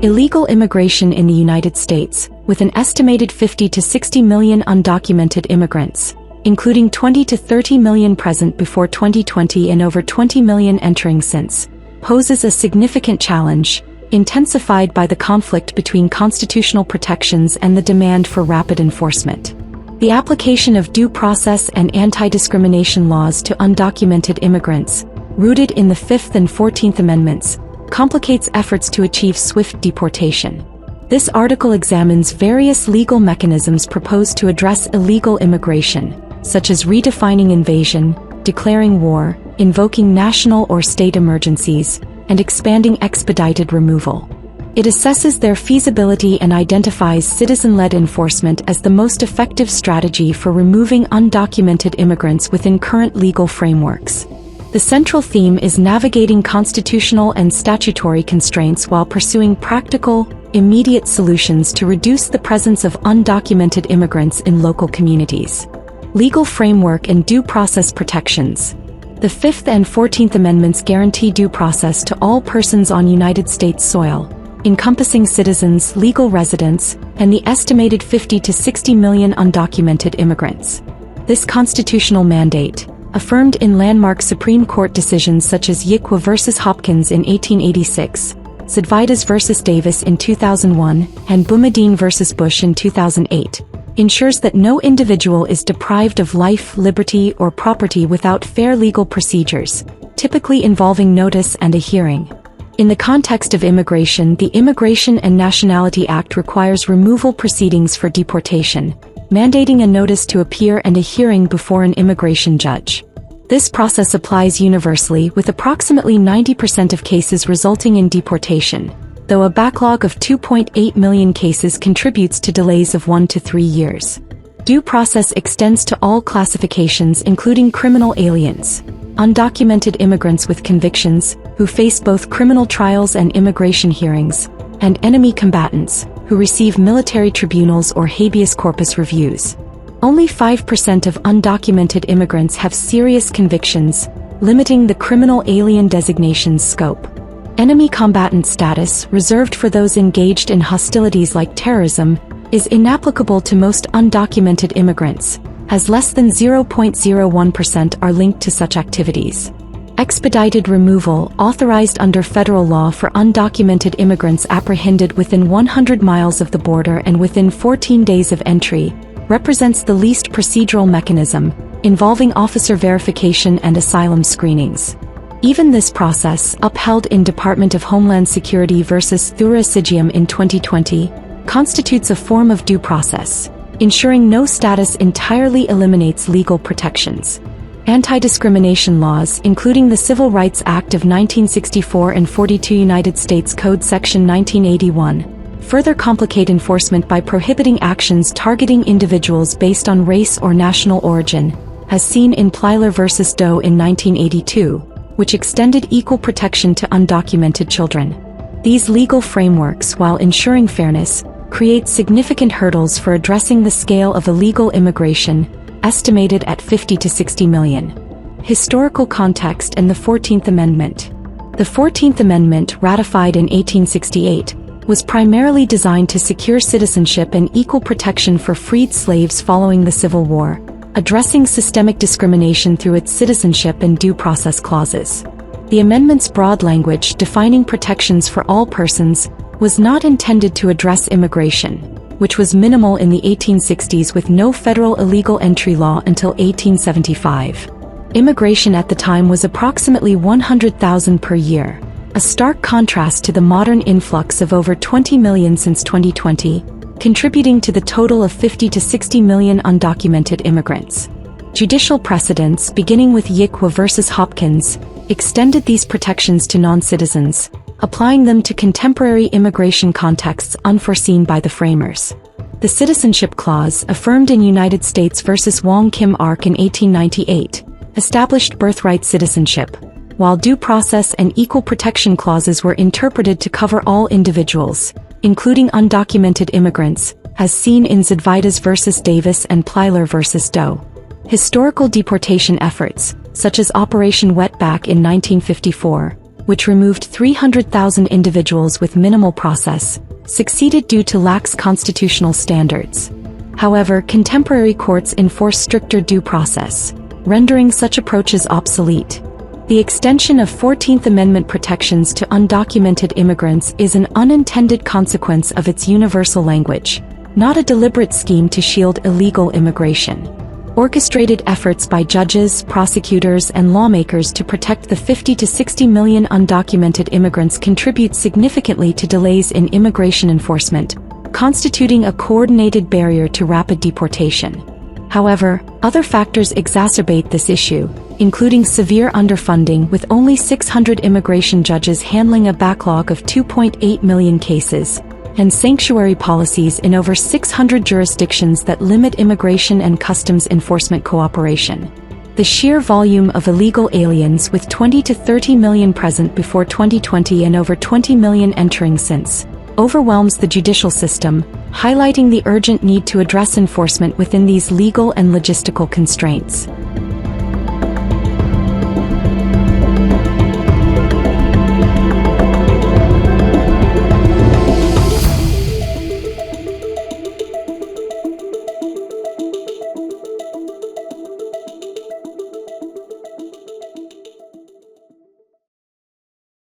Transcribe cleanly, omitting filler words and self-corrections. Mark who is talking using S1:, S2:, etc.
S1: Illegal immigration in the United States, with an estimated 50 to 60 million undocumented immigrants, including 20 to 30 million present before 2020 and over 20 million entering since, poses a significant challenge, intensified by the conflict between constitutional protections and the demand for rapid enforcement. The application of due process and anti-discrimination laws to undocumented immigrants, rooted in the 5th and 14th Amendments, complicates efforts to achieve swift deportation. This article examines various legal mechanisms proposed to address illegal immigration, such as redefining invasion, declaring war, invoking national or state emergencies, and expanding expedited removal. It assesses their feasibility and identifies citizen-led enforcement as the most effective strategy for removing undocumented immigrants within current legal frameworks. The central theme is navigating constitutional and statutory constraints while pursuing practical, immediate solutions to reduce the presence of undocumented immigrants in local communities. Legal framework and due process protections. The 5th and 14th Amendments guarantee due process to all persons on United States soil, encompassing citizens, legal residents, and the estimated 50 to 60 million undocumented immigrants. This constitutional mandate, affirmed in landmark Supreme Court decisions such as Yiqua v. Hopkins in 1886, Zedvitas v. Davis in 2001, and Boumediene v. Bush in 2008, ensures that no individual is deprived of life, liberty, or property without fair legal procedures, typically involving notice and a hearing. In the context of immigration, the Immigration and Nationality Act requires removal proceedings for deportation, mandating a notice to appear and a hearing before an immigration judge. This process applies universally, with approximately 90% of cases resulting in deportation, though a backlog of 2.8 million cases contributes to delays of 1 to 3 years. Due process extends to all classifications including criminal aliens, undocumented immigrants with convictions, who face both criminal trials and immigration hearings, and enemy combatants, who receive military tribunals or habeas corpus reviews. Only 5% of undocumented immigrants have serious convictions, limiting the criminal alien designation's scope. Enemy combatant status, reserved for those engaged in hostilities like terrorism, is inapplicable to most undocumented immigrants, as less than 0.01% are linked to such activities. Expedited removal, authorized under federal law for undocumented immigrants apprehended within 100 miles of the border and within 14 days of entry, represents the least procedural mechanism, involving officer verification and asylum screenings. Even this process, upheld in Department of Homeland Security v. Thuraissigium in 2020, constitutes a form of due process, ensuring no status entirely eliminates legal protections. Anti-discrimination laws, including the Civil Rights Act of 1964 and 42 United States Code Section 1981, further complicate enforcement by prohibiting actions targeting individuals based on race or national origin, as seen in Plyler v. Doe in 1982, which extended equal protection to undocumented children. These legal frameworks, while ensuring fairness, create significant hurdles for addressing the scale of illegal immigration, estimated at 50 to 60 million. Historical context and the 14th Amendment. The 14th Amendment, ratified in 1868, was primarily designed to secure citizenship and equal protection for freed slaves following the Civil War, addressing systemic discrimination through its citizenship and due process clauses. The amendment's broad language defining protections for all persons was not intended to address immigration, which was minimal in the 1860s with no federal illegal entry law until 1875. Immigration at the time was approximately 100,000 per year, a stark contrast to the modern influx of over 20 million since 2020, contributing to the total of 50 to 60 million undocumented immigrants. Judicial precedents, beginning with Yiqua v. Hopkins, extended these protections to non-citizens, applying them to contemporary immigration contexts unforeseen by the framers. The Citizenship Clause, affirmed in United States v. Wong Kim Ark in 1898, established birthright citizenship, while due process and equal protection clauses were interpreted to cover all individuals, including undocumented immigrants, as seen in Zedvitas v. Davis and Plyler v. Doe. Historical deportation efforts, such as Operation Wetback in 1954, which removed 300,000 individuals with minimal process, succeeded due to lax constitutional standards. However, contemporary courts enforce stricter due process, rendering such approaches obsolete. The extension of 14th Amendment protections to undocumented immigrants is an unintended consequence of its universal language, not a deliberate scheme to shield illegal immigration. Orchestrated efforts by judges, prosecutors, and lawmakers to protect the 50 to 60 million undocumented immigrants contribute significantly to delays in immigration enforcement, constituting a coordinated barrier to rapid deportation. However, other factors exacerbate this issue, including severe underfunding with only 600 immigration judges handling a backlog of 2.8 million cases, and sanctuary policies in over 600 jurisdictions that limit immigration and customs enforcement cooperation. The sheer volume of illegal aliens, with 20 to 30 million present before 2020 and over 20 million entering since, overwhelms the judicial system, highlighting the urgent need to address enforcement within these legal and logistical constraints.